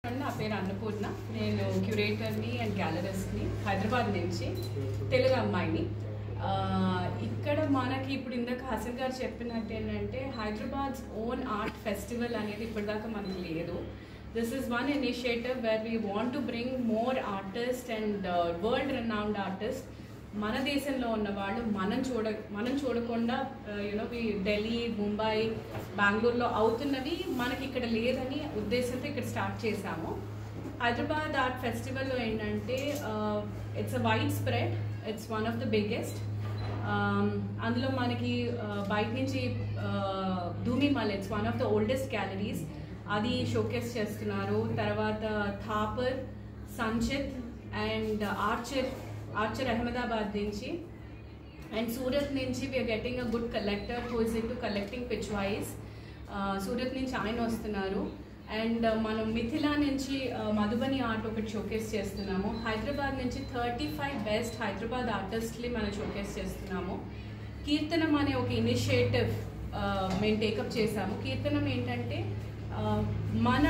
నా పేరు అన్నపూర్ణ. నేను క్యూరేటర్ని అండ్ గ్యాలరిస్ట్ని హైదరాబాద్ నుంచి, తెలుగు అమ్మాయిని. ఇక్కడ మనకి ఇప్పుడు ఇందాక హసన్ గారు చెప్పినట్టు ఏంటంటే హైదరాబాద్స్ ఓన్ ఆర్ట్ ఫెస్టివల్ అనేది ఇప్పటిదాకా మనకు లేదు. This is one initiative where we want to bring more artist and world renowned artist. మన దేశంలో ఉన్న వాళ్ళు మనం చూడకుండా ఢిల్లీ, ముంబై, బెంగళూరులో అవుతున్నవి మనకి ఇక్కడ లేదని ఉద్దేశంతో ఇక్కడ స్టార్ట్ చేశాము. హైదరాబాద్ ఆర్ట్ ఫెస్టివల్లో ఏంటంటే it's a wide spread, it's one of the biggest. అందులో మనకి బయట నుంచి Dhoomimal, it's one of the oldest galleries, అది షోకేస్ చేస్తున్నారు. తర్వాత థాపర్, సంచిత్ అండ్ ఆర్చర్ అహ్మదాబాద్ నుంచి, అండ్ సూరత్ నుంచి we're getting a good collector who is into collecting pichwais. Surat నుంచి ఆయన వస్తున్నారు. అండ్ మనం మిథిలా నుంచి మధుబని ఆర్ట్ ఒకటి షోకేస్ చేస్తున్నాము. హైదరాబాద్ నుంచి 35 బెస్ట్ హైదరాబాద్ ఆర్టిస్ట్ని మనం షోకేస్ చేస్తున్నాము. కీర్తనం అనే ఒక ఇనిషియేటివ్ మేము టేకప్ చేసాము. కీర్తనం ఏంటంటే మన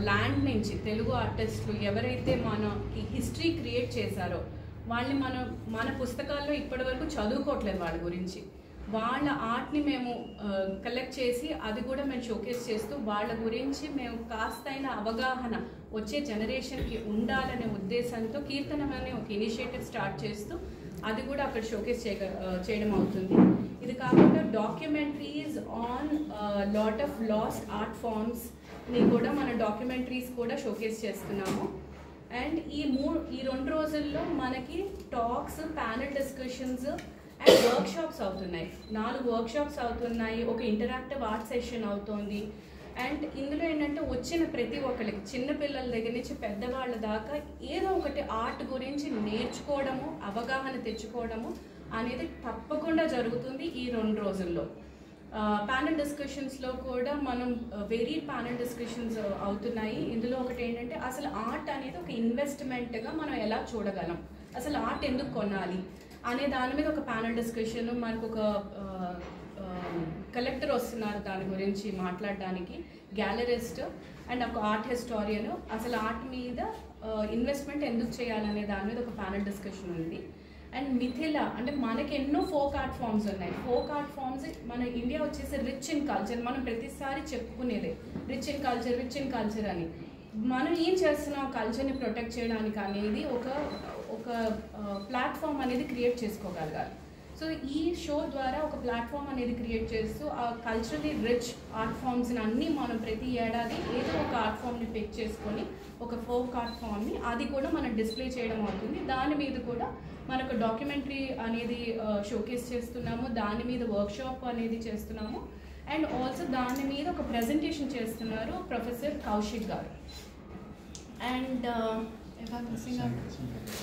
ల్యాండ్ నుంచి తెలుగు ఆర్టిస్టులు ఎవరైతే మనకి హిస్టరీ క్రియేట్ చేశారో వాళ్ళని మన పుస్తకాల్లో ఇప్పటివరకు చదువుకోవట్లేదు. వాళ్ళ గురించి వాళ్ళ ఆర్ట్ని మేము కలెక్ట్ చేసి అది కూడా మేము షోకేస్ చేస్తూ వాళ్ళ గురించి మేము కాస్తైన అవగాహన వచ్చే జనరేషన్కి ఉండాలనే ఉద్దేశంతో కీర్తనం అనే ఒక ఇనిషియేటివ్ స్టార్ట్ చేస్తూ అది కూడా అక్కడ షోకేస్ చేయడం అవుతుంది. ఇది కాకుండా documentaries on lot of lost art ఫామ్స్ని కూడా మన డాక్యుమెంటరీస్ కూడా షోకేస్ చేస్తున్నాము. అండ్ ఈ 2 రోజుల్లో మనకి talks, panel discussions and workshops అవుతున్నాయి. 4 వర్క్షాప్స్ అవుతున్నాయి. ఒక ఇంటరాక్టివ్ ఆర్ట్ సెషన్ అవుతుంది. అండ్ ఇందులో ఏంటంటే వచ్చిన ప్రతి ఒక్కరికి, చిన్నపిల్లల దగ్గర నుంచి పెద్దవాళ్ళ దాకా ఏదో ఒకటి ఆర్ట్ గురించి నేర్చుకోవడము, అవగాహన తెచ్చుకోవడము అనేది తప్పకుండా జరుగుతుంది ఈ 2 రోజుల్లో. ప్యానెల్ డిస్కషన్స్లో కూడా మనం వెరీ ప్యానెల్ డిస్కషన్స్ అవుతున్నాయి. ఇందులో ఒకటి ఏంటంటే అసలు ఆర్ట్ అనేది ఒక ఇన్వెస్ట్మెంట్గా మనం ఎలా చూడగలం, అసలు ఆర్ట్ ఎందుకు కొనాలి అనే దాని మీద ఒక ప్యానెల్ డిస్కషన్. మనకు ఒక కలెక్టర్ వస్తున్నారు దాని గురించి మాట్లాడడానికి, గ్యాలరిస్ట్ అండ్ ఒక ఆర్ట్ హిస్టారియన్. అసలు ఆర్ట్ మీద ఇన్వెస్ట్మెంట్ ఎందుకు చేయాలనే దాని మీద ఒక ప్యానెల్ డిస్కషన్ ఉంది. అండ్ మిథిలా అంటే మనకి ఎన్నో ఫోక్ ఆర్ట్ ఫామ్స్ ఉన్నాయి. ఫోక్ ఆర్ట్ ఫామ్స్ మన ఇండియా వచ్చేసి రిచ్ ఇన్ కల్చర్. మనం ప్రతిసారి చెప్పుకునేదే రిచ్ ఇన్ కల్చర్ అని. మనం ఏం చేస్తున్నాం కల్చర్ని ప్రొటెక్ట్ చేయడానికి అనేది ఒక ప్లాట్ఫామ్ అనేది క్రియేట్ చేసుకోగలగాలి. సో ఈ షో ద్వారా ఒక ప్లాట్ఫామ్ అనేది క్రియేట్ చేస్తూ ఆ కల్చరలీ రిచ్ ఆర్ట్ ఫామ్స్ని అన్నీ మనం ప్రతి ఏడాది ఏదో ఒక ఆర్ట్ ఫామ్ని పిక్ చేసుకొని ఒక ఫోక్ ఆర్ట్ ఫామ్ని అది కూడా మనం డిస్ప్లే చేయడం అవుతుంది. దాని మీద కూడా మనకు డాక్యుమెంటరీ అనేది షోకేస్ చేస్తున్నాము, దాని మీద వర్క్షాప్ అనేది చేస్తున్నాము. అండ్ ఆల్సో దాని మీద ఒక ప్రెజెంటేషన్ చేస్తున్నారు ప్రొఫెసర్ కౌశిక్ గారు. అండ్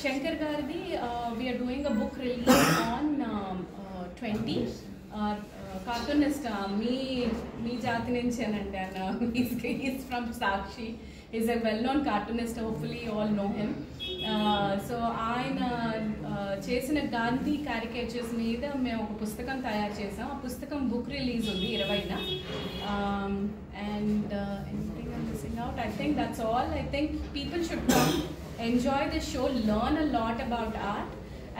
శంకర్ గారిది we're doing a book release on 20. Cartoonist మీ జాతి నుంచి అనండి అన్న. Is from Sakshi. Is a well known cartoonist, hopefully all know him. So ఆయన చేసిన గాంధీ క్యారికేచర్స్ మీద మేము ఒక పుస్తకం తయారు చేసాం. ఆ పుస్తకం బుక్ రిలీజ్ ఉంది 20న. And anything I'm missing out? I think that's all. I think people should come, enjoy this show, learn a lot about art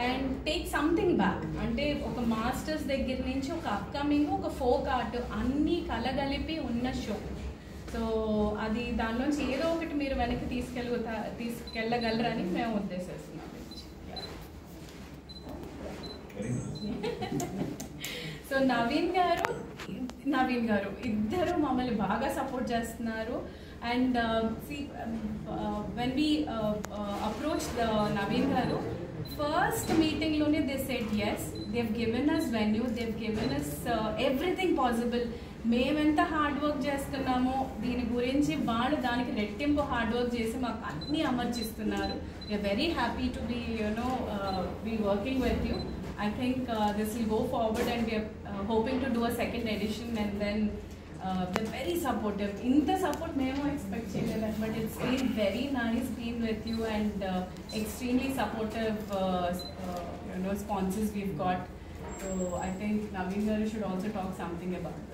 and take something back. అంటే ఒక మాస్టర్స్ దగ్గర నుంచి ఒక అప్కమింగ్, ఒక ఫోక్ ఆర్ట్ అన్నీ కలగలిపి ఉన్న షో. సో అది దానిలోంచి ఏదో ఒకటి మీరు వెనక్కి తీసుకెళ్ళగలరని మేము ఉద్దేశిస్తున్నాం. సో నవీన్ గారు ఇద్దరు మమ్మల్ని బాగా సపోర్ట్ చేస్తున్నారు. And when we approach Naveen గారు ఫస్ట్ మీటింగ్లోనే they said yes. They've given us venue, they've given us everything possible. మేమెంత హార్డ్ వర్క్ చేస్తున్నామో దీని గురించి వాళ్ళు దానికి రెట్టింపు హార్డ్ వర్క్ చేసి మాకు అన్నీ అమర్చిస్తున్నారు. We're very happy to be be working with you. I think this will go forward and we are hoping to do a second edition, and then they're very supportive. Inta support memo expect cheyaledu, but it's been very nice being with you and extremely supportive sponsors we've got. So I think Naveen garu should also talk something about that.